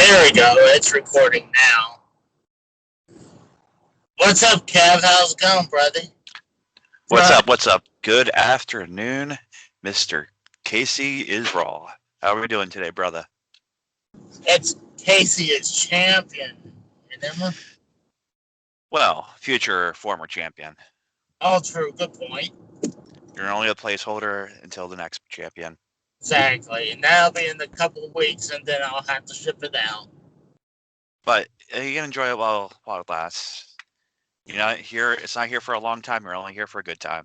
There we go. It's recording now. What's up, Kev? How's it going, brother? What's up? What's up? Good afternoon, Mr. Caseyisraw. How are we doing today, brother? It's Casey as champion. Remember? Well, future former champion. All true. Good point. You're only a placeholder until the next champion. Exactly. And that'll be in a couple of weeks, and then I'll have to ship it out. But you can enjoy it while it lasts. You're not here. It's not here for a long time. You're only here for a good time.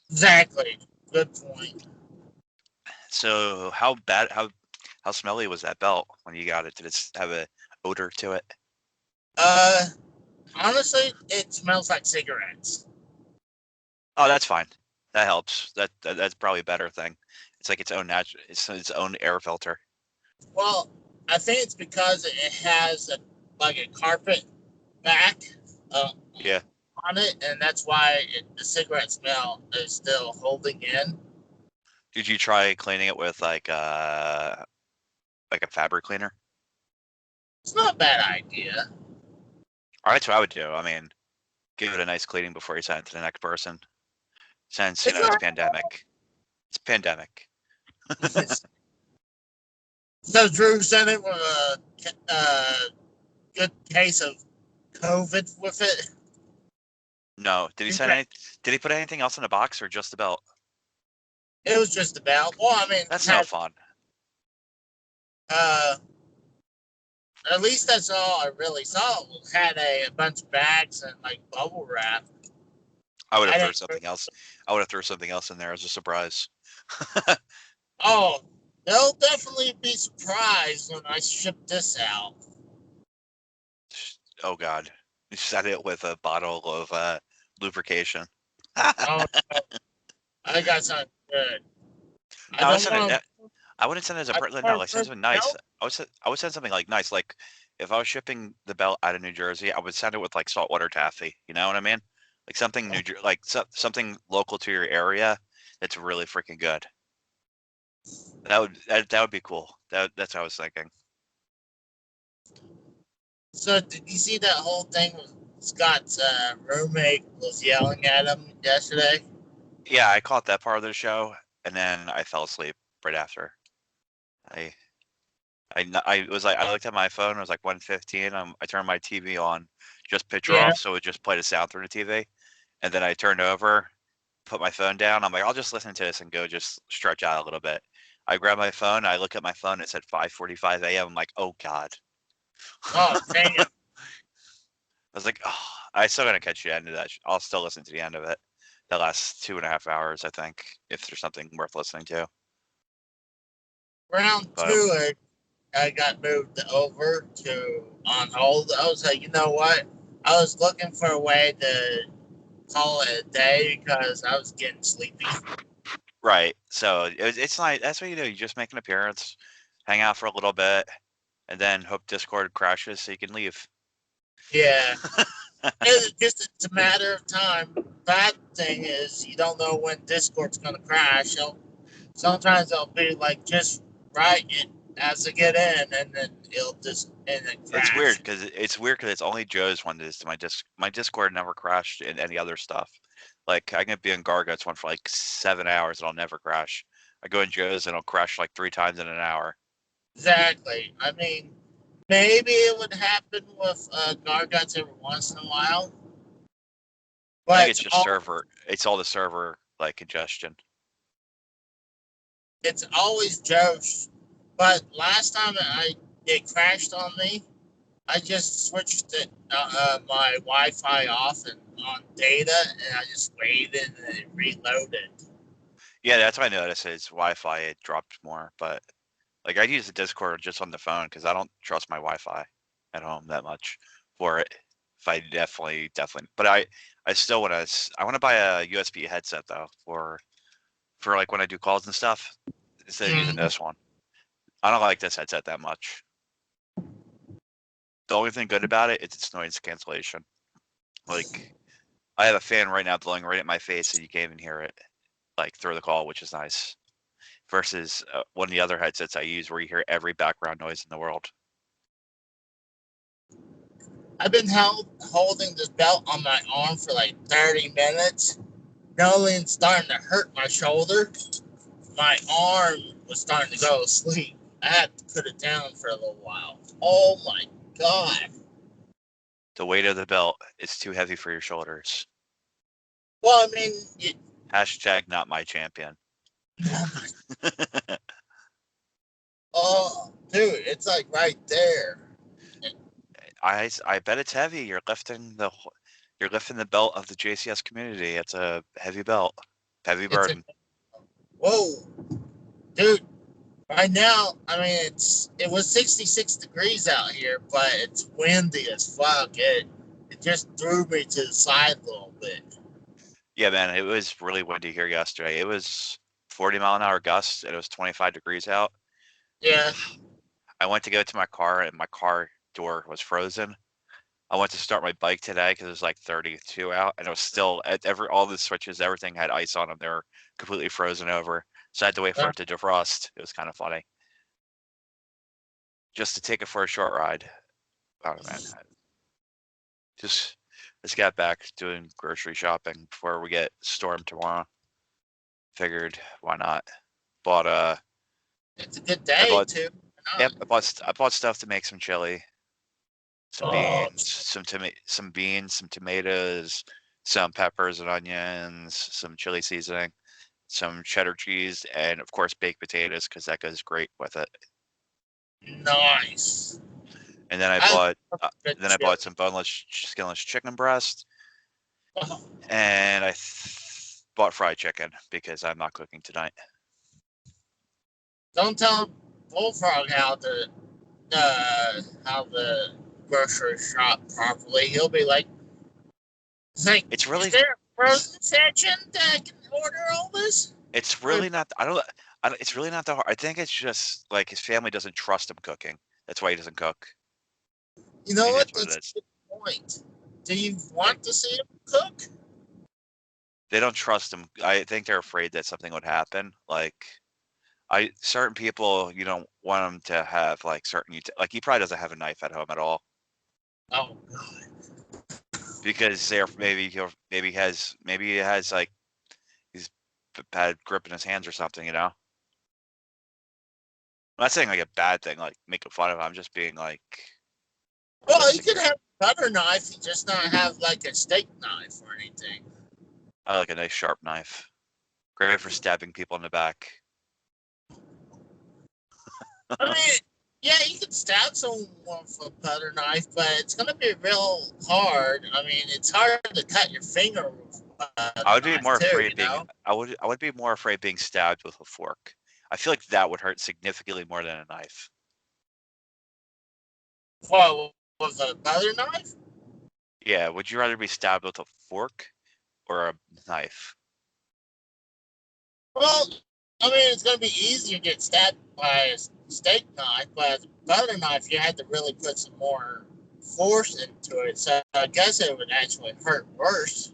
Exactly. Good point. So how smelly was that belt when you got it? Did it have a odor to it? Honestly, it smells like cigarettes. Oh, that's fine. That helps. That's probably a better thing. It's like its own its own air filter. Well, I think it's because it has a carpet back Yeah. on it, and that's why the cigarette smell is still holding in. Did you try cleaning it with like a fabric cleaner? It's not a bad idea. All right, that's what I would do. I mean, give it a nice cleaning before you send it to the next person. Since it's pandemic. It's pandemic. So Drew sent it with a good case of COVID with it. No, did he send any? Did he put anything else in the box or just the belt? It was just about. Well, I mean, that's no fun. At least that's all I really saw. It had a bunch of bags and like bubble wrap. I would have thrown something else. I would have thrown something else in there as a surprise. Oh, they'll definitely be surprised when I ship this out. Oh God, you set it with a bottle of lubrication. Oh, no. I got something good. I wouldn't send it as a no. Like send something nice. I would send something like nice. Like if I was shipping the belt out of New Jersey, I would send it with like saltwater taffy. You know what I mean? Like something something local to your area that's really freaking good. That would be cool. That's what I was thinking. So did you see that whole thing with Scott's roommate was yelling at him yesterday? Yeah, I caught that part of the show, and then I fell asleep right after. I was like, I looked at my phone. It was like 1:15. I turned my TV on, just picture off, so it just played a sound through the TV. And then I turned over, put my phone down. I'm like, I'll just listen to this and go just stretch out a little bit. I grabbed my phone. I look at my phone. It said 5:45 a.m. I'm like, oh God. Oh, dang it. I was like, oh, I still gotta catch the end of that. I'll still listen to the end of it. The last 2.5 hours, I think, if there's something worth listening to. Round two, I got moved over to on hold. I was like, you know what? I was looking for a way to call it a day because I was getting sleepy. Right. So it's like that's what you do. You just make an appearance, hang out for a little bit, and then hope Discord crashes so you can leave. Yeah. It's a matter of time. Bad thing is you don't know when Discord's gonna crash. Sometimes it'll be like just right as to get in, and then it'll just crash. It's weird because it's only Joe's one that is my Discord never crashed in any other stuff. Like I can be in Gargo's one for like 7 hours and I'll never crash. I go in Joe's and it'll crash like 3 times in an hour. Exactly. I mean, maybe it would happen with Gargots every once in a while. But I think it's just server. It's all the server like congestion. It's always Joe's. But last time it crashed on me, I just switched my Wi-Fi off and on data, and I just waited and it reloaded. Yeah, that's what I noticed. Is Wi-Fi it dropped more, but like I use the Discord just on the phone because I don't trust my Wi-Fi at home that much for it. If I definitely, but I still want to buy a USB headset though for like when I do calls and stuff instead of using this one. I don't like this headset that much. The only thing good about it is its noise cancellation. Like I have a fan right now blowing right at my face and you can't even hear it like through the call, which is nice. Versus one of the other headsets I use where you hear every background noise in the world. I've been holding this belt on my arm for like 30 minutes. Knowing it's starting to hurt my shoulder. My arm was starting to go to sleep. I had to put it down for a little while. Oh my god. The weight of the belt is too heavy for your shoulders. Well, I mean, Hashtag not my champion. oh, dude, it's like right there. I bet it's heavy. You're lifting the belt of the JCS community. It's a heavy belt, heavy It's a burden. whoa, dude. Right now, I mean, it was 66 degrees out here, but it's windy as fuck. It just threw me to the side a little bit. Yeah, man, it was really windy here yesterday. It was 40-mile-an-hour gusts, and it was 25 degrees out. Yeah. I went to go to my car, and my car door was frozen. I went to start my bike today because it was like 32 out, and it was still all the switches, everything had ice on them. They were completely frozen over, so I had to wait for it to defrost. It was kind of funny, just to take it for a short ride. Oh man, just got back doing grocery shopping before we get stormed tomorrow. Figured why not? Bought It's a good I day bought too. yep, I bought stuff to make some chili, some Oh, beans, some beans, some tomatoes, some peppers and onions, some chili seasoning, some cheddar cheese, and of course baked potatoes because that goes great with it. nice. And then I I bought love good then I chili. bought some boneless, skinless chicken breast, Oh, and I bought fried chicken because I'm not cooking tonight. don't tell Bullfrog how the grocery shop properly. He'll be like, It's is really there a frozen section that I can order all this? It's really not. I don't. It's really not that hard. I think it's just like his family doesn't trust him cooking. That's why he doesn't cook. You know Maybe what? that's what it That's is. a good point. Do you Like want to see him cook? they don't trust him. I think they're afraid that something would happen. Like certain people, you don't want him to have like like he probably doesn't have a knife at home at all Oh God. because maybe he has like he's bad grip in his hands or something. I'm not saying like a bad thing, like making fun of him. I'm just being like Well, he realistic could here. have a butter knife and just not have like a steak knife or anything. I like a nice sharp knife. Great for stabbing people in the back. I mean, yeah, you could stab someone with a butter knife, but it's gonna be real hard. I mean, it's hard to cut your finger with a I butter would be knife more too. afraid I would be more afraid being stabbed with a fork. I feel like that would hurt significantly more than a knife. Well, with a butter knife. Yeah, would you rather be stabbed with a fork or a knife? Well, I mean, it's gonna be easier to get stabbed by a steak knife, but a butter knife, you had to really put some more force into it. So I guess it would actually hurt worse.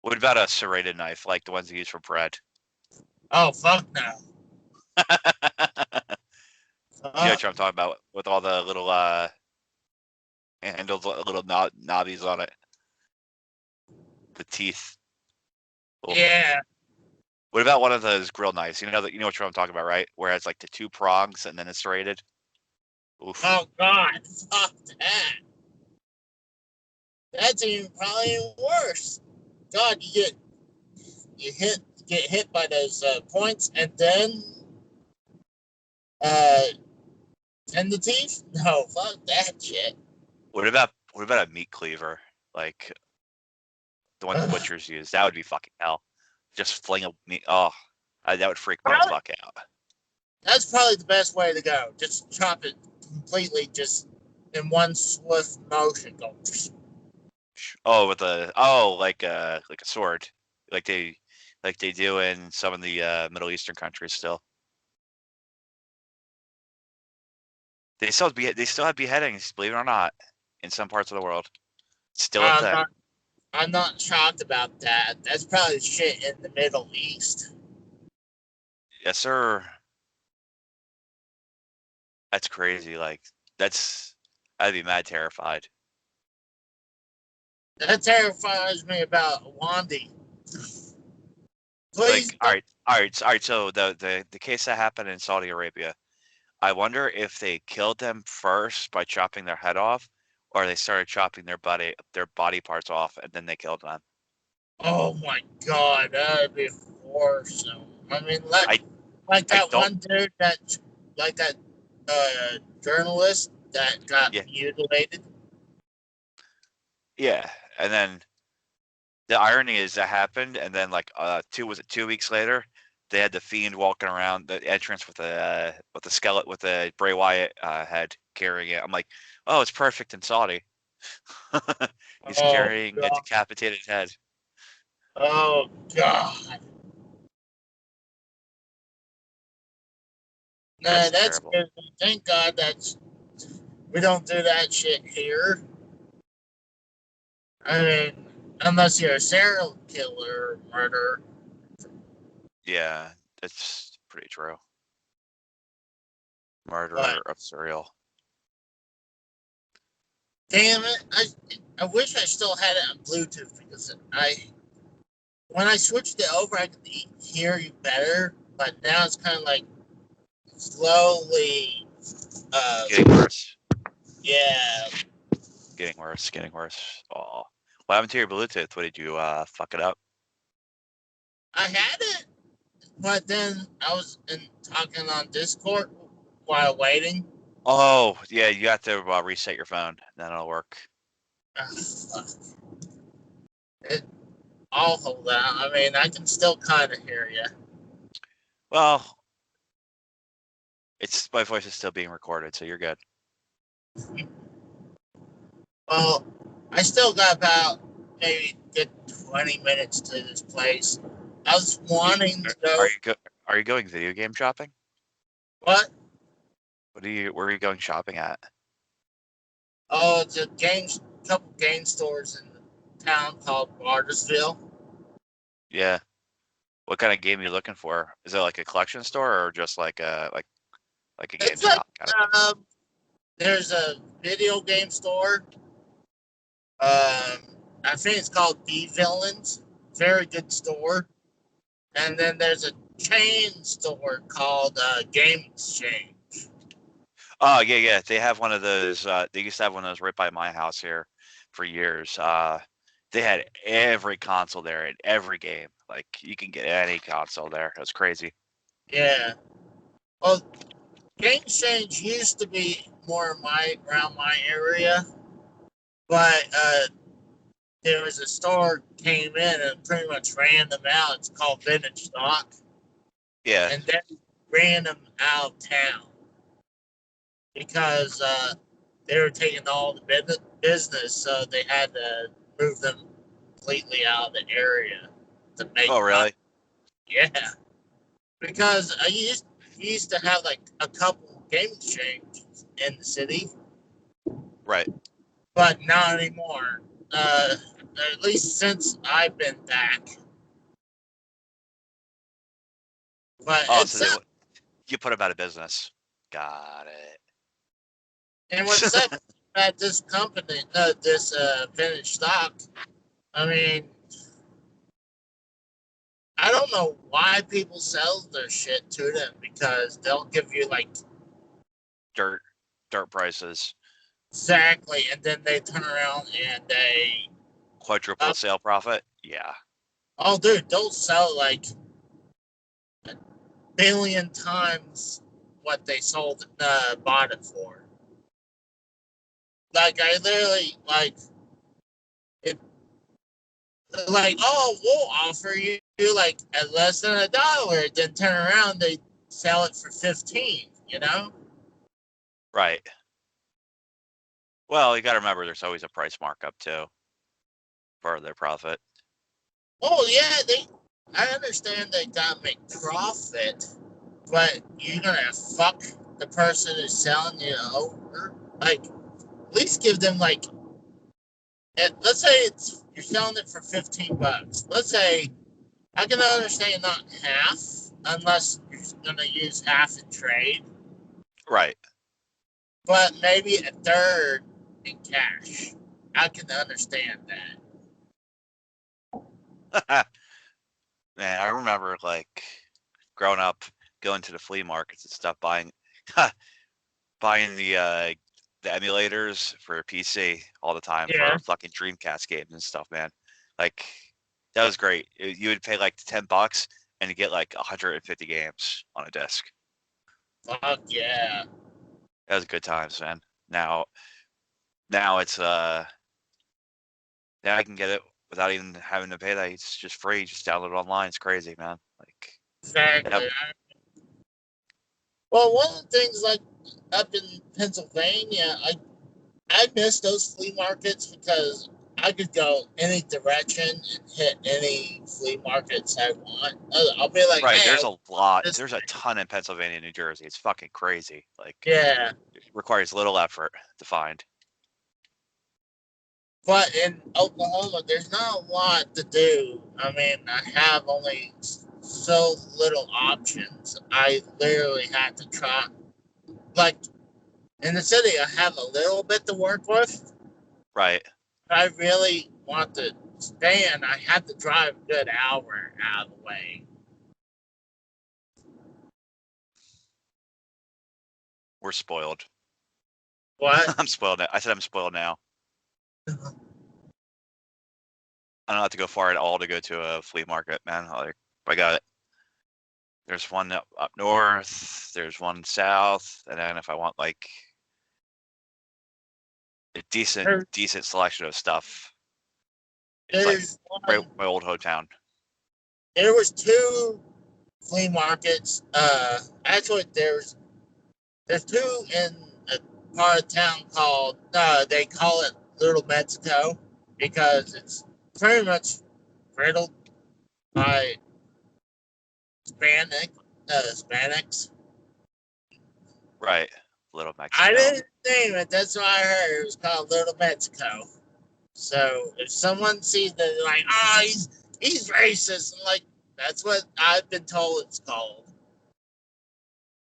What about a serrated knife, like the ones you use for bread? Oh fuck no! You know Fuck. what I'm talking about, with all the little handles, little knobbies on it, the teeth. Oof. Yeah. What about one of those grill knives? You know what I'm talking about, right? Where it's like the two prongs and then it's serrated. Oof. Oh god. Fuck that. That's even probably even worse. God, you get hit by those points uh and the teeth. No, fuck that shit. What about a meat cleaver? Like the ones Ugh. butchers use. That would be fucking hell. Just fling a meat. Oh, that would freak me the Probably, fuck out. that's probably the best way to go. Just chop it completely, just in one swift motion. Go. Oh, like a sword, like they do in some of the Middle Eastern countries. Still, they still have beheadings. Believe it or not, in some parts of the world, it's still a I'm thing. not. I'm not shocked about that. That's probably shit in the Middle East. Yes, sir. That's crazy. Like I'd be mad terrified. That terrifies me about Wandy. Please Like, all right. So the case that happened in Saudi Arabia, I wonder if they killed them first by chopping their head off, or they started chopping their body parts off and then they killed them. Oh my god, that'd be worse. I mean, I like I that don't. one dude like that journalist that got Yeah, mutilated. yeah. And then the irony is that happened, and then like 2 weeks later, they had the Fiend walking around the entrance with a skeleton with a Bray Wyatt head carrying it. I'm like, oh, it's perfect in Saudi. He's Oh carrying a god. decapitated head. Oh god. Nah, That's that's terrible. good. Thank God we don't do that shit here. I mean, unless you're a serial killer or murderer. Yeah, it's pretty true. But Murderer of serial. damn it, I wish I still had it on Bluetooth because when I switched it over I could hear you better, but now it's kind of like slowly Getting worse. yeah. Getting worse. Getting worse. Oh, what happened to your Bluetooth? What did you fuck it up? I had it, but then I was talking on Discord while waiting. Oh, yeah, you have to reset your phone. Then it'll work. Ugh, fuck. It, I'll hold out. I mean, I can still kind of hear you. Well, my voice is still being recorded, so you're good. Well, I still got about maybe good 20 minutes to this place. I was wanting to Are go. you are you going video game shopping? What? Where are you going shopping at? Oh, it's a couple game stores in the town called Bartersville. Yeah. What kind of game are you looking for? Is it like a collection store or just like a It's like GameStop kind of thing? there's a video game store. I think it's called B.s.ing. Very good store. And then there's a chain store called Game Exchange. Oh yeah, yeah. They have one of those. They used to have one of those right by my house here for years. They had every console there and every game. Like you can get any console there. It was crazy. Yeah. Well, Game Exchange used to be more around my area, but there was a store came in and pretty much ran them out. It's called Vintage Stock, Yeah. and then ran them out of town because they were taking all the business, so they had to move them completely out of the area to make Oh money. really? Yeah, because I used to have like a couple game exchanges in the city, Right. but not anymore. At least since I've been back. But Oh, it's so up. you put them out of business. Got it. And what's up at this company, this vintage stock? I mean, I don't know why people sell their shit to them because they'll give you like dirt dirt prices. exactly, and then they turn around and they, Quadruple sale profit. Yeah. oh, dude, they'll sell like a billion times what they bought it for. Like I literally it, like, oh, we'll offer you like at less than $1. Then turn around, they sell it for 15. You know? Right. Well, you got to remember there's always a price markup too for their profit. Oh yeah, I understand they gotta make profit, but you're gonna fuck the person who's selling you over. Like, at least give them like, let's say you're selling it for $15. Let's say I can understand not half, unless you're gonna use half in trade. Right. but maybe a third in cash. I can understand that. Man, I remember like growing up, going to the flea markets and stuff, buying buying the emulators for PC all the time Yeah, for fucking Dreamcast games and stuff, man. Like that was great. You would pay like $10 and you get like 150 games on a disc. fuck yeah. That was good times, man. Now it's now I can get it without even having to pay that. It's just free. Just download it online. It's crazy, man. Like that. Exactly. Well, one of the things like up in Pennsylvania, I miss those flea markets because I could go any direction and hit any flea markets I want. I'll be like, Right, hey, I there's a want lot. this There's a thing. ton in Pennsylvania and New Jersey. It's fucking crazy. Like Yeah, it requires little effort to find. but in Oklahoma, there's not a lot to do. I mean, I have only so little options. I literally had to try. Like in the city, I have a little bit to work with. Right. I really want to stand, I had to drive a good hour out of the way. We're spoiled. What? I'm spoiled now. I said I'm spoiled now. I don't have to go far at all to go to a flea market, man. Like I got it. There's one up north. There's one south, and then if I want like a There, decent selection of stuff, it's like there's one. my old hometown. There was two flea markets. Actually, there's two in a part of town called. They call it Little Mexico because it's pretty much riddled by Hispanic Hispanics. Right. Little I Mexico. didn't name it. That's why I heard it was called Little Mexico. So if someone sees that, they're like, "Oh, he's racist," I'm like, that's what I've been told it's called.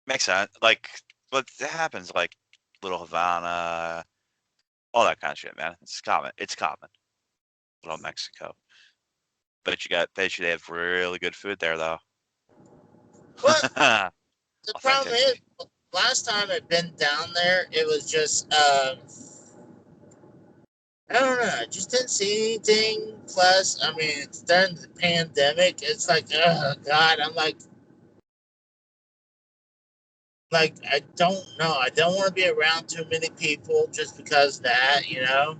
Makes sense. Like, but it happens. Like Little Havana, all that kind of shit, man. It's common. It's common. Little Mexico. Bet you they have really good food there though. But the problem is, Authentic. last time I'd been down there, it was just I don't know, I just didn't see anything. Plus, I mean, it's during the pandemic. It's like, oh God, I'm like I don't know. I don't want to be around too many people just because of that, you know.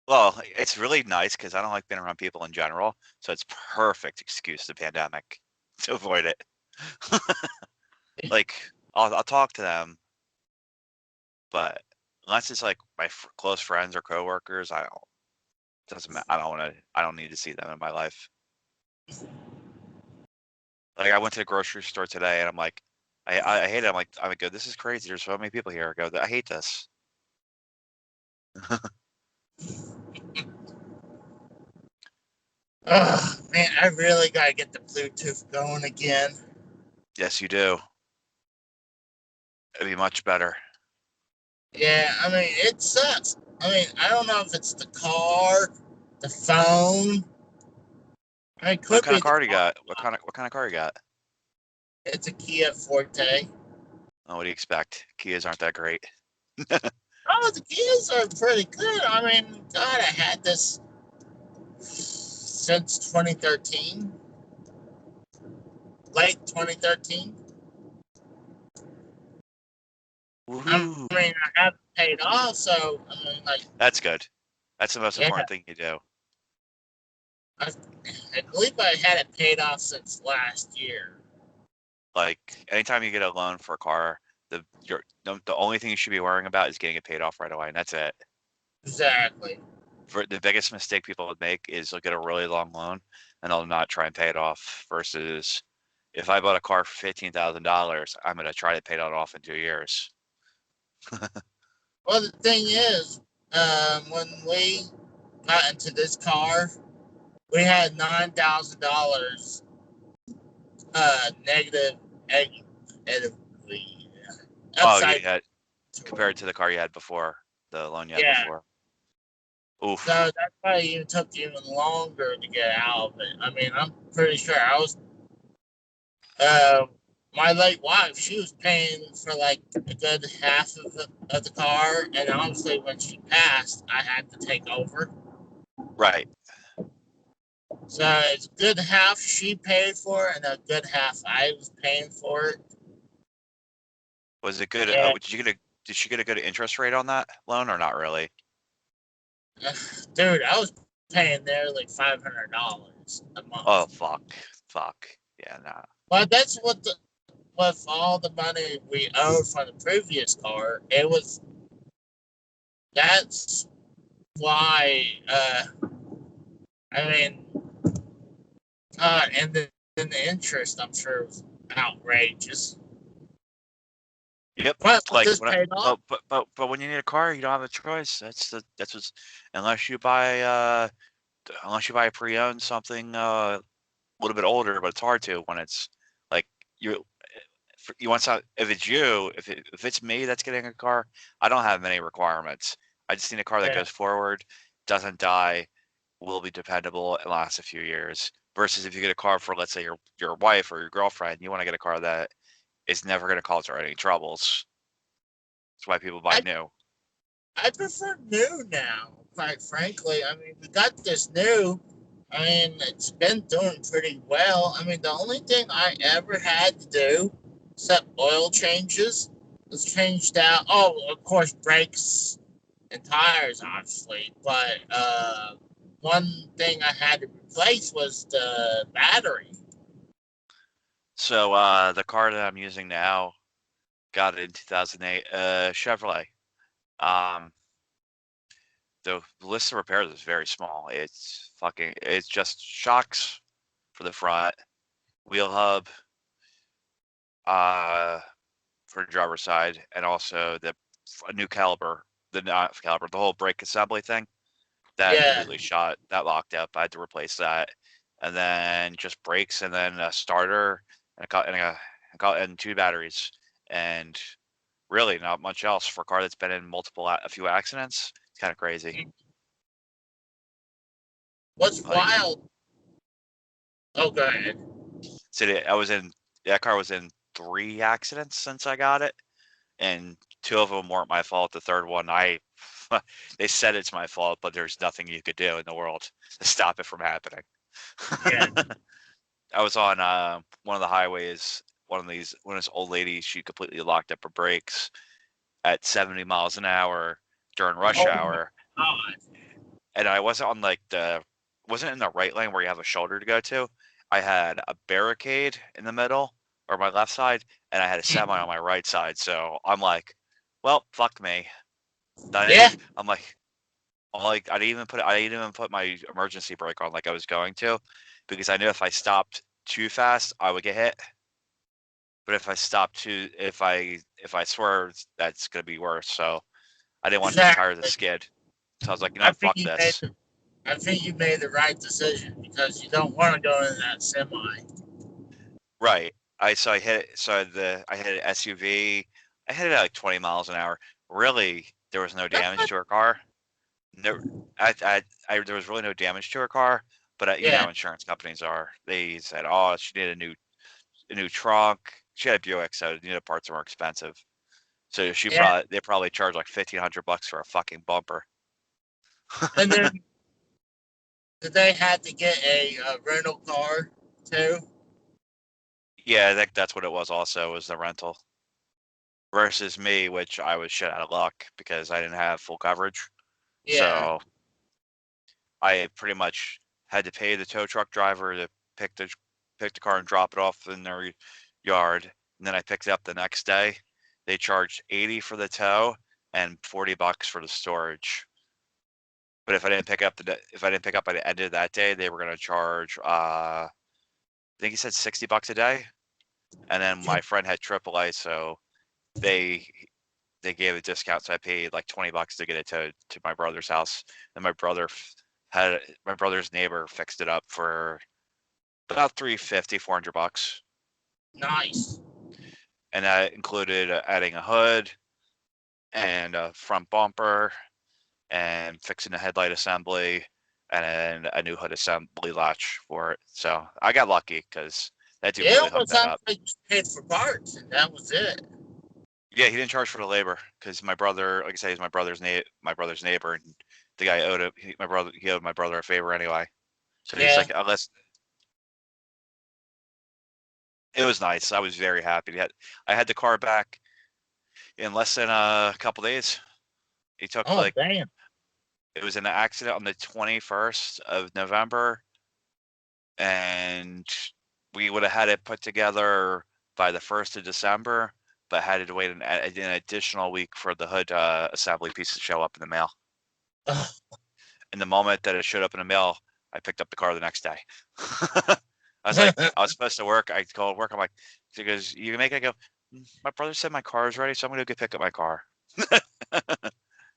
Well, it's really nice because I don't like being around people in general, so it's perfect excuse the pandemic to avoid it. Like I'll talk to them, but unless it's like my close friends or coworkers, I don't. Doesn't matter. I don't want to. I don't need to see them in my life. Like I went to the grocery store today, and I'm like, I hate it. I'm like, go. This is crazy. There's so many people here. I go. I hate this. Ugh, man, I really gotta get the Bluetooth going again. Yes, you do. It'd be much better. Yeah, I mean, it sucks. I mean, I don't know if it's the car, the phone. I mean, it What could kind be of the car do you car. got? What kind of car you got? It's a Kia Forte. Oh, what do you expect? Kias aren't that great. Oh, the Kias are pretty good. I mean, God, I had this since 2013, late 2013. I Woohoo! mean, I haven't paid off, so I mean, like, That's good. That's the most yeah, important thing you do. I, I believe I had it paid off since last year. Like anytime you get a loan for a car, the only thing you should be worrying about is getting it paid off right away, and that's it. Exactly. For the biggest mistake people would make is they'll get a really long loan and they'll not try and pay it off. Versus, if I bought a car for $15,000, I'm gonna try to pay that off in 2 years. Well, the thing is, when we got into this car, we had $9,000 negative equity Oh upside yeah, to it. compared to the car you had before, the loan you had Yeah. before. So Oof. that's why it even took even longer to get out of it. I mean, I'm pretty sure I was uh my late wife, she was paying for like a good half of the car, and obviously when she passed, I had to take over. Right. So it's a good half she paid for, and a good half I was paying for it. Was it good? Yeah, Did she get a good interest rate on that loan or not really? dude, I was paying there like $500 a Oh, month. fuck. Fuck. Yeah, nah. But that's what the with all the money we owed from the previous car, it was that's why. I mean, and the interest, I'm sure, was outrageous. Yep. But with Like this when I, paid off, but when you need a car, you don't have a choice. That's what's unless you buy unless you buy a pre-owned something a little bit older, but it's hard to when it's like you you want some if it's you if it's me that's getting a car, I don't have many requirements. I just need a car that yeah, goes forward, doesn't die, will be dependable, and lasts a few years. Versus if you get a car for let's say your wife or your girlfriend, you want to get a car that is never going to cause her any troubles. That's why people buy I new. I prefer new now. Quite frankly, I mean, we got this new. I mean, it's been doing pretty well. I mean, the only thing I ever had to do, except oil changes, was changed out. Oh, of course, brakes and tires, obviously. But one thing I had to replace was the battery. So the car that I'm using now got it in 2008, Chevrolet. Um, the list of repairs is very small. It's just shocks for the front, wheel hub, uh, for the driver's side, and also a new caliper, the not caliper, the whole brake assembly thing that Yeah, completely shot, that locked up. I had to replace that, and then just brakes, and then a starter, and and two batteries, and really not much else for a car that's been in a few accidents. It's kind of crazy. what's Like, wild? Oh, go ahead. so I was in that car was in 3 accidents since I got it, and 2 of them weren't my fault. The third one, they said it's my fault, but there's nothing you could do in the world to stop it from happening. Yeah. I was on one of the highways. One of this old lady, she completely locked up her brakes at 70 miles an hour during rush Oh my hour, god. and I wasn't on wasn't in the right lane where you have a shoulder to go to. I had a barricade in the middle or my left side, and I had a semi on my right side. So I'm like, well, fuck me. Yeah. I'm like, I didn't even put my emergency brake on like I was going to, because I knew if I stopped too fast, I would get hit. But if I stopped if I swerved, that's gonna be worse. So I didn't want the tires to Exactly. skid. So I was like, I think fuck you made this. the I think you made the right decision because you don't want to go in that semi. Right. I hit it. I hit an SUV. I hit it at like 20 miles an hour. Really, there was no damage to her car. No, there was really no damage to her car. But you know Yeah. how insurance companies are. They said, oh, she needed a new trunk. She had a Buick, so the parts are more expensive. So Yeah. they probably charged like $1,500 for a fucking bumper. And then did they had to get a rental car too? Yeah, I think that's what it was. Also, was the rental versus me, which I was shit out of luck because I didn't have full coverage. Yeah. So I pretty much had to pay the tow truck driver to pick the pick the car and drop it off in their yard, and then I picked it up the next day. They charged 80 for the tow and $40 for the storage. But if I didn't pick up by the end of that day, they were gonna charge I think he said $60 a day. And then my friend had AAA, so they they gave a discount, so I paid like $20 to get it to my brother's house. And my brother's neighbor fixed it up for about 350, $400, Nice. and that included adding a hood, and a front bumper and fixing the headlight assembly and a new hood assembly latch for it. So I got lucky because that dude It really hooked almost that sounds up. like you paid for parts, and that was it. Yeah, he didn't charge for the labor because my brother, like I say, he's my brother's neighbor, and the guy owed it. He owed my brother a favor anyway. So he's Yeah. like, unless it was nice, I was very happy. I had the car back in less than a couple days. He took Oh, like damn. it was an accident on the 21st of November, and we would have had it put together by the 1st of December, but had to wait an additional week for the hood assembly piece to show up in the mail. Ugh. And the moment that it showed up in the mail, I picked up the car the next day. I was like, I was supposed to work. I called work. I'm like, he goes, you can make it. I go, my brother said my car is ready, so I'm going to go pick up my car.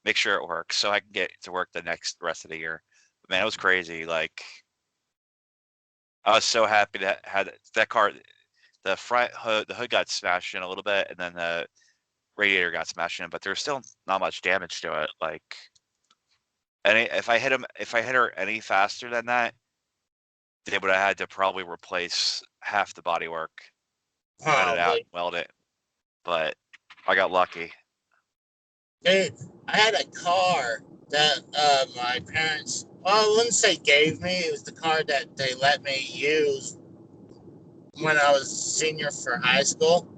Make sure it works so I can get to work the rest of the year. But man, it was crazy. Like, I was so happy to have that car. The front hood, the hood got smashed in a little bit, and then the radiator got smashed in, but there's still not much damage to it. Like, if I hit her any faster than that, they would have had to probably replace half the bodywork, cut it out, Probably. weld it. But I got lucky. Dude, I had a car that my parents, well, I wouldn't say gave me. It was the car that they let me use when I was senior for high school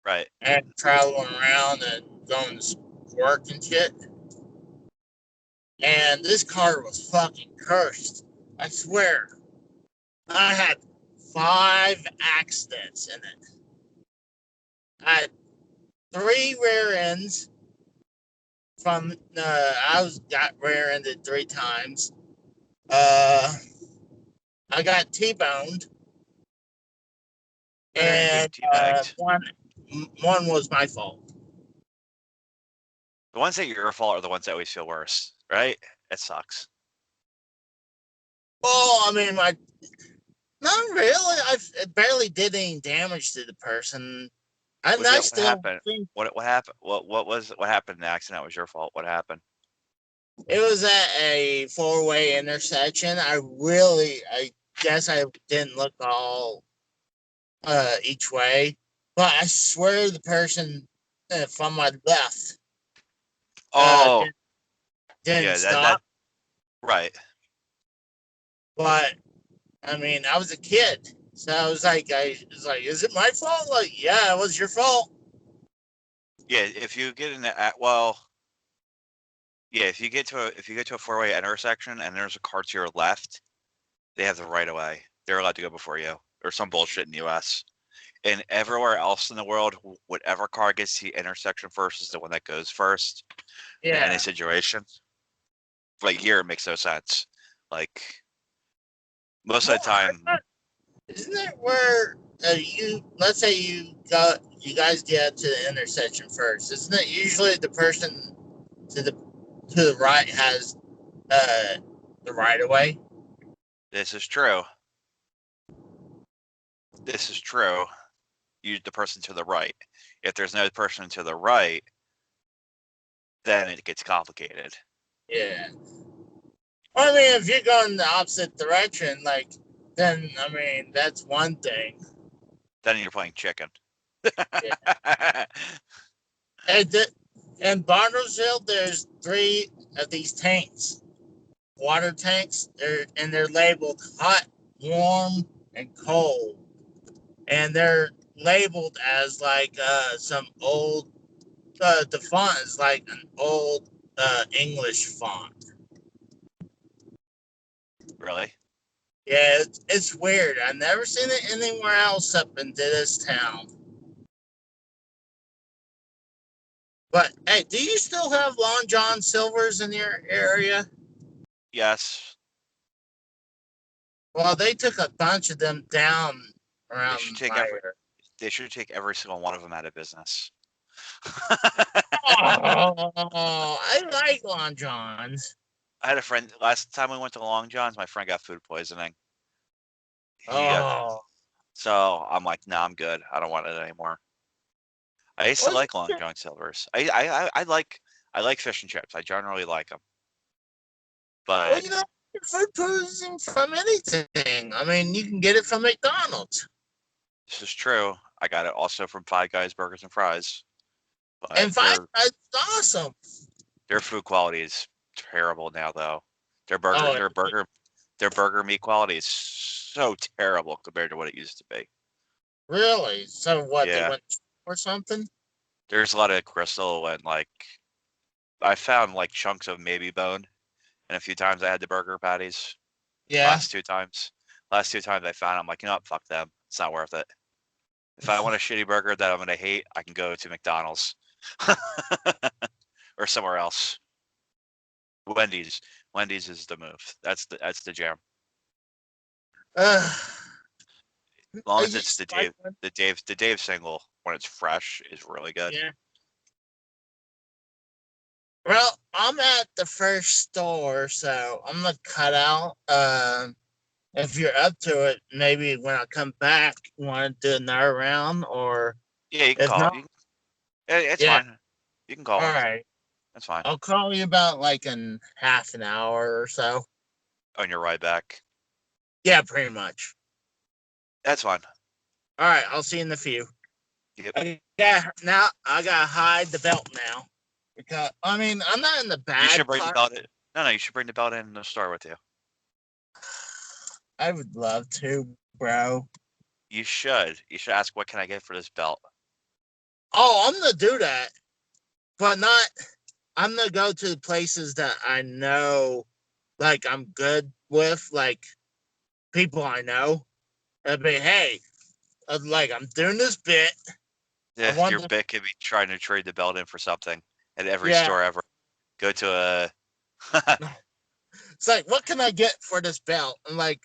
Right. and traveling around and going to work and shit. And this car was fucking cursed. I swear. I had 5 accidents in it. I had 3 rear ends from I was got rear ended 3 times. Uh, I got T-boned, I remember getting and teabagged. one was my fault. The ones that are your fault are the ones that always feel worse, right? It sucks. Well, I mean, my not really. I barely did any damage to the person, and Was I it what still happened? think What happened? What happened in the accident? That was your fault. What happened? it was at a 4-way intersection. I guess I didn't look all each way, but I swear the person from my left uh, Oh, didn't, didn't yeah, that stop. right. But I mean, I was a kid, so I was like, is it my fault? Like, yeah, it was your fault. Yeah, if you get in the well, yeah, if you get to a four-way intersection and there's a car to your left, they have the right of way. They're allowed to go before you, or some bullshit in the U.S. And everywhere else in the world, whatever car gets to the intersection first is the one that goes first in any Yeah. situation. Like here, it makes no sense. Like most of Well, the time, isn't it where let's say you guys get to the intersection first? Isn't it usually the person to the to the right has uh, the right of way? this is true. This is true. You, the person to the right. If there's no person to the right, then it gets complicated. Yeah. Well, I mean, if you're going the opposite direction, like, then I mean that's one thing. Then you're playing chicken. Yeah. And in Barnumsville, there's 3 of these tanks, water tanks. They're labeled hot, warm, and cold, and they're labeled as like some old. The font is like an old English font. Really? Yeah, it's weird. I've never seen it anywhere else up into this town. But hey, do you still have Long John Silver's in your area? Yes. Well, they took a bunch of them down They should around take my every. area. They should take every single one of them out of business. Oh, I like Long Johns. I had a friend last time we went to Long John's. My friend got food poisoning. He got Oh, so I'm like, no, nah, I'm good. I don't want it anymore. I used to Well, like Long John Silver's. I like fish and chips. I generally like them, well, but you know, food poisoning from anything. I mean, you can get it from McDonald's. this is true. I got it also from Five Guys Burgers and Fries, but And Five Guys is awesome. their food quality is terrible now, though. Their Oh, burger meat quality is so terrible compared to what it used to be. really? So what? They Yeah, went or something? there's a lot of gristle and like I found like chunks of maybe bone, and a few times I had the burger patties. Yeah. Last two times I found, I'm like, you know what, fuck them. It's not worth it. If I want a shitty burger that I'm gonna hate, I can go to McDonald's or somewhere else. Wendy's. Wendy's is the move. That's the jam. Uh, As long I as it's used to like one. the Dave single when it's fresh is really good. Yeah. Well, I'm at the first store, so I'm gonna cut out. If you're up to it, maybe when I come back, you want to do another round, or Yeah, you can if call it. not, It's yeah. fine. You can call All one. right. That's fine. I'll call you about like in half an hour or so. On your ride back. Yeah, pretty much. That's fine. All right, I'll see you in a few. Yep. Now I gotta hide the belt now because I mean I'm not in the You should bad bring the part. belt in. No, you should bring the belt in the store with you. I would love to, bro. You should. You should ask, what can I get for this belt? Oh, I'm gonna do that, but not. I'm gonna go to places that I know, like I'm good with, like people I know. I'd be, hey, like I'm doing this bit. I Yeah, want your to, bit could be trying to trade the belt in for something at every yeah. store ever. Go to a It's like, what can I get for this belt? And like,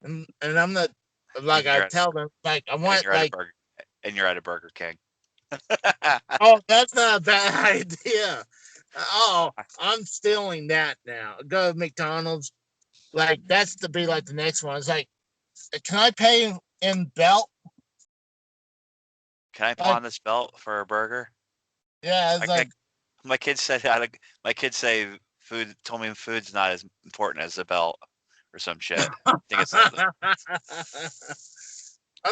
and I'm not like and I you're at tell them like I and want you're at a like, burger and you're at a Burger King. oh, that's not a bad idea. Oh, I'm stealing that now. Go to McDonald's. Like that's to be like the next one. It's like, can I pay in belt? Can I Like, pawn this belt for a burger? yeah, I it's can like, My kids said my kids say food told me food's not as important as the belt or some shit. I think it's I'm something.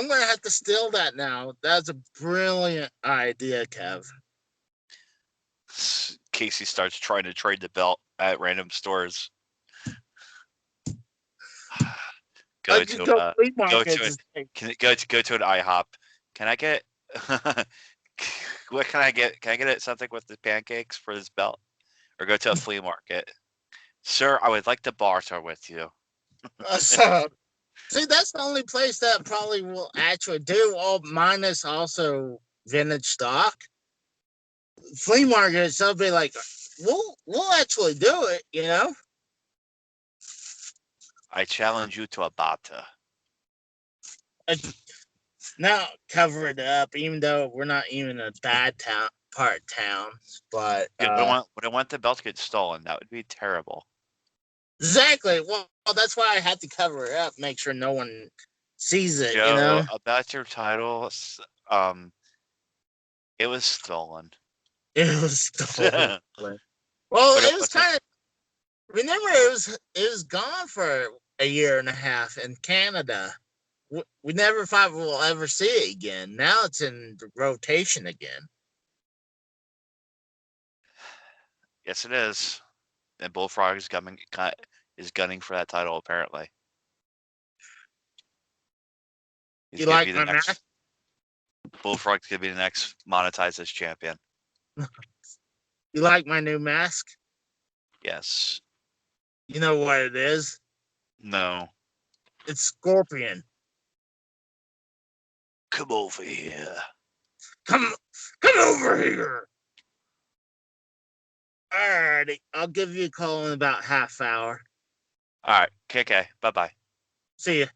gonna have to steal that now. That's a brilliant idea, Kev. Casey starts trying to trade the belt at random stores. I Go could to go flea go to markets it. and say, Can go to an IHOP. Can I get what can I get? Can I get it something with the pancakes for this belt? Or go to a flea market. Sir, I would like to barter with you. so, see, that's the only place that probably will actually do all minus also vintage stock. Flea markets, they'll be like, we'll actually do it, you know? I challenge you to a barter. Now cover it up, even though we're not even a bad town part town. But Would I want the belt to get stolen? That would be terrible. exactly. Well, that's why I had to cover it up, make sure no one sees it, you Joe, know? about your title, um, it was stolen. It was stolen. But Well, it it was wasn't. kind of, remember it was gone for a year and a half in Canada. We never thought we'll ever see it again. Now it's in rotation again. Yes, it is. And Bullfrog is gunning for that title. Apparently, he's You gonna like be the my mask? next. Bullfrog's gonna be the next monetized as champion. You like my new mask? Yes. You know what it is? No. It's Scorpion. Come over here. Come, come over here. Alrighty, I'll give you a call in about half hour. All right. KK. Bye bye. See ya.